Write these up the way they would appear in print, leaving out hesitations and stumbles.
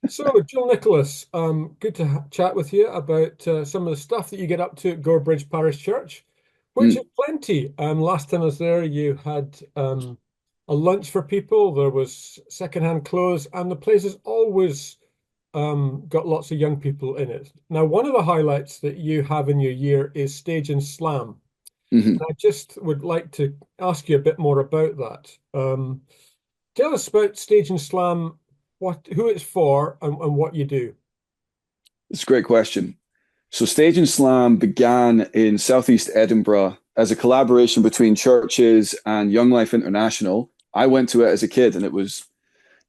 So, Jill Nicholas, good to chat with you about some of the stuff that you get up to at Gorebridge Parish Church, which is Mm, plenty. Last time I was there, you had a lunch for people. There was secondhand clothes, and the place has always got lots of young people in it. Now, one of the highlights that you have in your year is Stage and Slam. hmm And I just would like to ask you a bit more about that. Tell us about Stage and Slam, who it's for, and what you do. It's a great question. So Stage and Slam began in Southeast Edinburgh as a collaboration between churches and Young Life International. I went to it as a kid and it was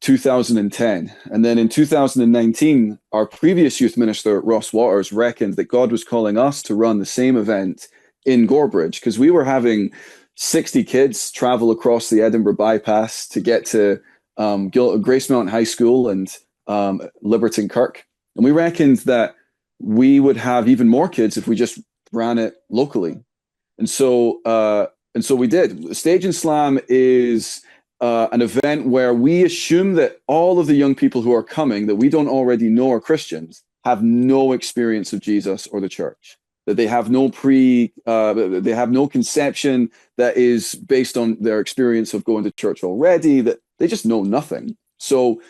2010. And then in 2019, our previous youth minister, Ross Waters, reckoned that God was calling us to run the same event in Gorebridge because we were having 60 kids travel across the Edinburgh bypass to get to Grace Mountain High School and Liberton Kirk. And we reckoned that we would have even more kids if we just ran it locally. And so, and so we did. Stage and Slam is an event where we assume that all of the young people who are coming that we don't already know are Christians have no experience of Jesus or the church. That they have no conception that is based on their experience of going to church already. That they just know nothing. So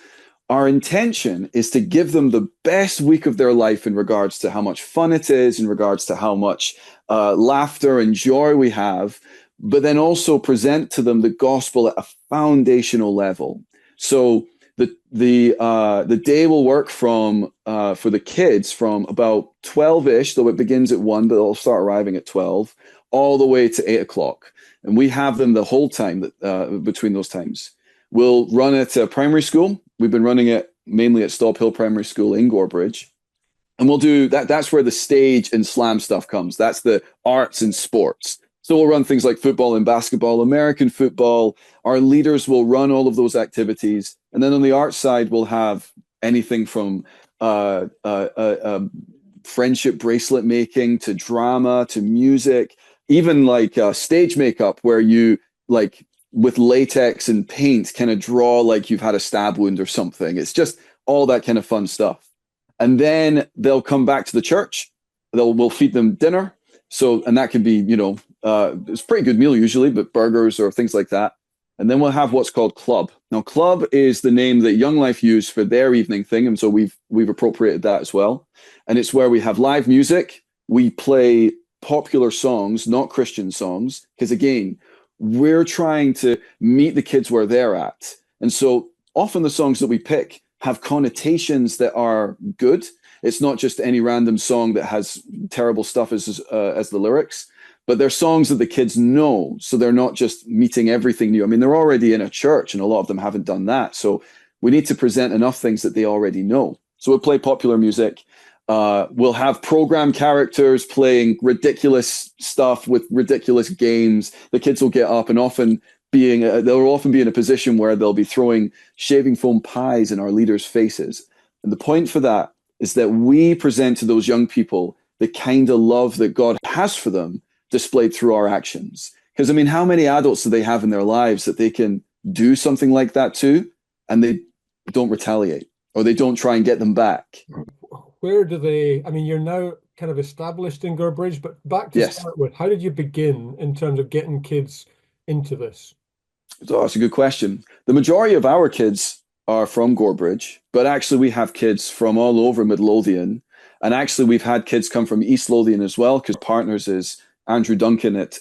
our intention is to give them the best week of their life in regards to how much fun it is, in regards to how much laughter and joy we have, but then also present to them the gospel at a foundational level. So the day will work from for the kids from about 12-ish, though it begins at 1, but they'll start arriving at 12, all the way to 8 o'clock. And we have them the whole time between those times. We'll run it at primary school. We've been running it mainly at Stop Hill Primary School in Gorebridge. And we'll do that. That's where the stage and slam stuff comes. That's the arts and sports. So we'll run things like football and basketball, American football. Our leaders will run all of those activities. And then on the arts side, we'll have anything from friendship bracelet making to drama to music, even like stage makeup, where you like with latex and paint kind of draw like you've had a stab wound or something. It's just all that kind of fun stuff. And then they'll come back to the church. We'll feed them dinner. So, and that can be, it's a pretty good meal usually, but burgers or things like that. And then we'll have what's called club. Now, club is the name that Young Life use for their evening thing, and so we've appropriated that as well. And it's where we have live music. We play popular songs, not Christian songs, because again, we're trying to meet the kids where they're at. And so often the songs that we pick have connotations that are good. It's not just any random song that has terrible stuff as the lyrics, but they're songs that the kids know. So they're not just meeting everything new. I mean, they're already in a church and a lot of them haven't done that. So we need to present enough things that they already know. So we'll play popular music. We'll have program characters playing ridiculous stuff with ridiculous games. The kids will get up and they'll often be in a position where they'll be throwing shaving foam pies in our leaders' faces. And the point for that is that we present to those young people the kind of love that God has for them displayed through our actions. Because I mean, how many adults do they have in their lives that they can do something like that to, and they don't retaliate or they don't try and get them back? Where do they, I mean, you're now kind of established in Gorebridge, but back to Yes. start with, how did you begin in terms of getting kids into this? So that's a good question. The majority of our kids are from Gorebridge, but actually we have kids from all over Midlothian. And actually we've had kids come from East Lothian as well, because partners is Andrew Duncan at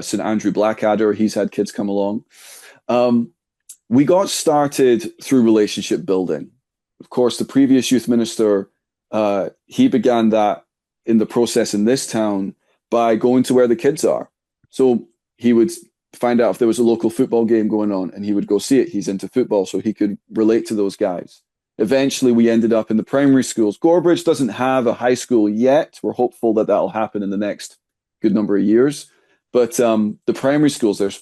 St. Andrew Blackadder. He's had kids come along. Um, we got started through relationship building. Of course, the previous youth minister, he began that in the process in this town by going to where the kids are. So he would find out if there was a local football game going on and he would go see it. He's into football, so he could relate to those guys. Eventually, we ended up in the primary schools. Gorebridge doesn't have a high school yet. We're hopeful that that'll happen in the next good number of years. But the primary schools, there's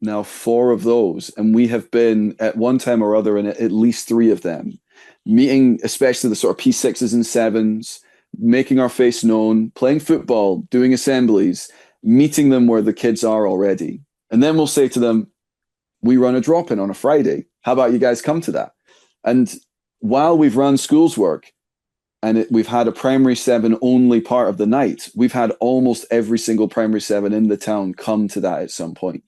now 4 of those, and we have been at one time or other in at least 3 of them, meeting especially the sort of P6s and 7s, making our face known, playing football, doing assemblies, meeting them where the kids are already. And then we'll say to them, we run a drop-in on a Friday. How about you guys come to that? And while we've run schools work and we've had a primary seven only part of the night, we've had almost every single primary seven in the town come to that at some point.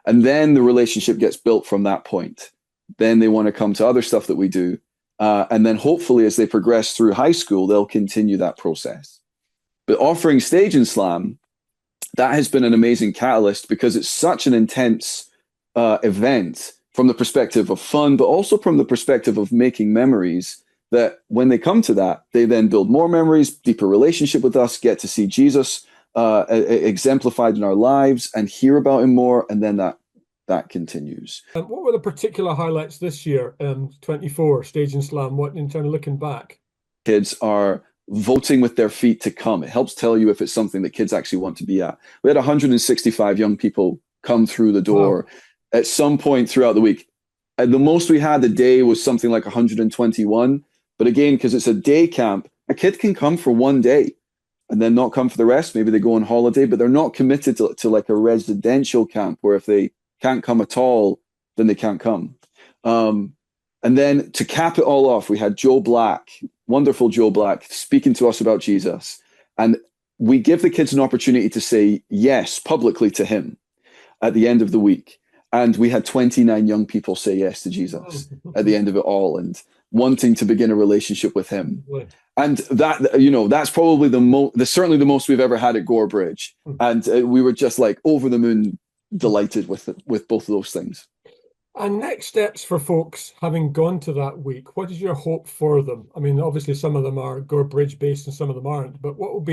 And then the relationship gets built from that point. Then they want to come to other stuff that we do. And then hopefully as they progress through high school, they'll continue that process. But offering Stage and Slam, that has been an amazing catalyst because it's such an intense event from the perspective of fun, but also from the perspective of making memories, that when they come to that, they then build more memories, deeper relationship with us, get to see Jesus exemplified in our lives and hear about him more. And then that continues. What were the particular highlights this year, 24, Stage and Slam, what in terms of looking back? Kids are voting with their feet to come. It helps tell you if it's something that kids actually want to be at. We had 165 young people come through the door at some point throughout the week. The most we had a day was something like 121. But again, because it's a day camp, a kid can come for one day and then not come for the rest. Maybe they go on holiday, but they're not committed to like a residential camp where if they can't come at all, then they can't come. And then to cap it all off, we had Joe Black, wonderful Joe Black, speaking to us about Jesus. And we give the kids an opportunity to say yes publicly to him at the end of the week. And we had 29 young people say yes to Jesus at the end of it all and wanting to begin a relationship with him. And that, you know, that's probably certainly the most we've ever had at Gorebridge. And we were just like over the moon delighted with both of those things. And next steps for folks having gone to that week, what is your hope for them? I mean, obviously some of them are Gorebridge based and some of them aren't, but what would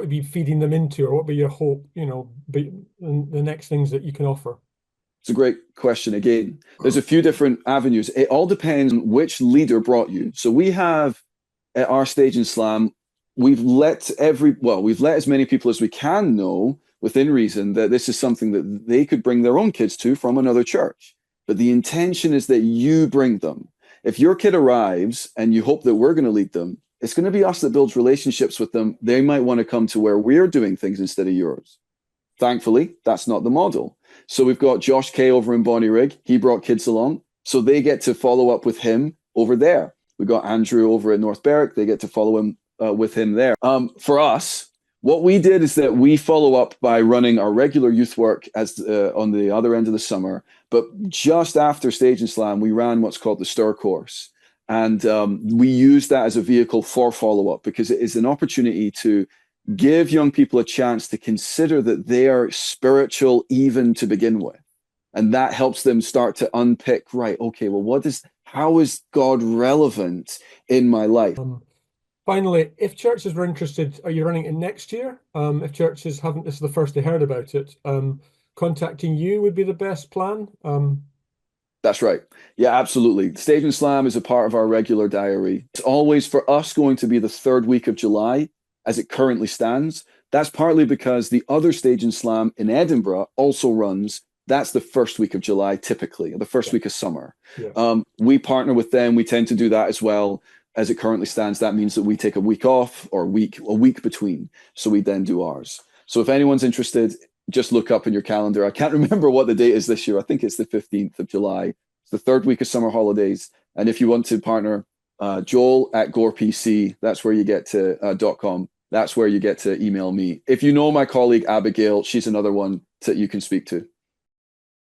be feeding them into, or what would be your hope, you know, be the next things that you can offer? It's a great question. Again, there's a few different avenues. It all depends on which leader brought you. So we have at our Stage and Slam, we've let as many people as we can know within reason that this is something that they could bring their own kids to from another church. But the intention is that you bring them. If your kid arrives and you hope that we're going to lead them, it's going to be us that builds relationships with them. They might want to come to where we're doing things instead of yours. Thankfully, that's not the model. So we've got Josh Kay over in Bonnyrigg. He brought kids along. So they get to follow up with him over there. We've got Andrew over at North Berwick. They get to follow him with him there. For us, what we did is that we follow up by running our regular youth work as on the other end of the summer. But just after Stage and Slam, we ran what's called the STIR course. And we use that as a vehicle for follow-up because it is an opportunity to give young people a chance to consider that they are spiritual even to begin with. And that helps them start to unpick, right, okay, well, how is God relevant in my life? Finally, if churches were interested, are you running it next year? If churches haven't, this is the first they heard about it, contacting you would be the best plan? That's right. Yeah, absolutely. Stage and Slam is a part of our regular diary. It's always for us going to be the third week of July as it currently stands. That's partly because the other Stage and Slam in Edinburgh also runs. That's the first week of July, typically, or the first week of summer. Yeah. We partner with them. We tend to do that as well. As it currently stands, that means that we take a week off or a week between. So we then do ours. So if anyone's interested, just look up in your calendar. I can't remember what the date is this year. I think it's the 15th of July. It's the third week of summer holidays. And if you want to partner, Joel at GorePC, that's where you get to .com. That's where you get to email me. If you know my colleague Abigail, she's another one that you can speak to.